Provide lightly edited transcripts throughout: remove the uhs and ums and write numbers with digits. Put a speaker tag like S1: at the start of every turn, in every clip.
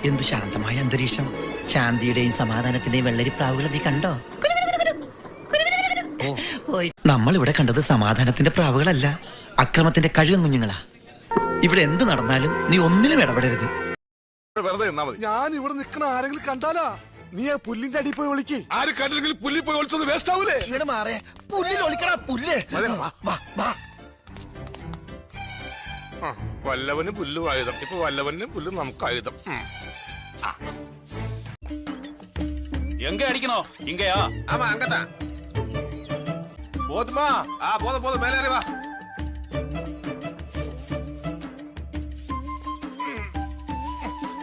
S1: എന്ത് ശാന്തമായ അന്തരീക്ഷം, ശാന്തിയുടെയും സമാധാനത്തിന്റെയും വെള്ളരിപ്രാവുകൾ നീ കണ്ടോ? നമ്മൾ ഇവിടെ കണ്ടത് സമാധാനത്തിന്റെ പ്രാവുകളല്ല, അക്രമത്തിന്റെ കഴുകൻ കുഞ്ഞുങ്ങളാ. ഇവിടെ എന്ത് നടന്നാലും നീ ഒന്നിലും ഇടപെടരുത്.
S2: ഞാൻ ഇവിടെ നിൽക്കണ ആരെങ്കിലും കണ്ടാലാ നീ ആ പുല്ലിന്റെ അടിയിൽ പോയി വിളിക്ക്. ആര് കണ്ടില്ലെങ്കിൽ പുല്ലിൽ പോയി ഒളിച്ചത് വേസ്റ്റ് ആവൂലേ? വല്ലവന് പുല്ല് ആയുധം, ഇപ്പൊ വല്ലവന് പുല്ല് നമുക്ക് ആയുധം.
S3: எங்க அடிக்கணும்? இங்கயா?
S2: ஆமா அங்கதான். போதுமா? போதும் மேலே ஏறி வா.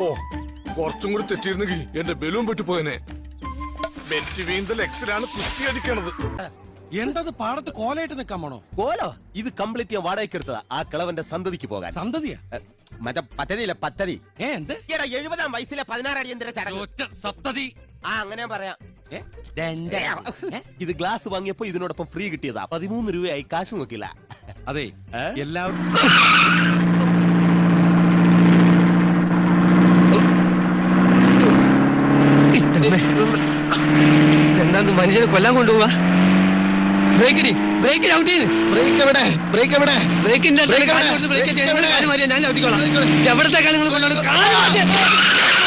S2: ഓ, കുറച്ചും കൂടി തെറ്റിയിരുന്നെങ്കിൽ എന്റെ ബലൂൺ പെട്ടുപോയനെ. ബെറ്റ് വീണ്ടും എക്സിലാണ് കുത്തി അടിക്കണത്.
S4: എന്തത് പാടത്ത് കോലായിട്ട് നിൽക്കാൻ പോണോ?
S5: കോലോ? ഇത് കംപ്ലീറ്റ് ഞാൻ വാടകയ്ക്ക് എടുത്തതാ, ആ കിളവന്റെ സന്തതിക്ക് പോകാൻ.
S4: സന്തതിയാ?
S5: മറ്റേ പദ്ധതിയില്ല, പദ്ധതി.
S4: എന്ത്?
S5: 70-ാം വയസ്സിലെ 16 അടിയന്തര ചടങ്ങ്.
S4: സപ്തതി.
S5: ആ, അങ്ങനെ പറയാം. ഇത് ഗ്ലാസ് വാങ്ങിയപ്പോ ഇതിനോടൊപ്പം ഫ്രീ കിട്ടിയതാ. 13 രൂപയായി, കാശ് നോക്കില്ല.
S4: അതെ, എല്ലാവരും
S6: എന്താ മനുഷ്യനെ കൊല്ലാൻ കൊണ്ടുപോവാ? ബ്രേക്ക് ഔട്ട് ചെയ്ത് ബ്രേക്കിന്റെ ഞാൻ ചവിട്ടിക്കോളാം. എവിടത്തേക്കാണ് നിങ്ങൾ കൊണ്ടുപോകുന്നത്?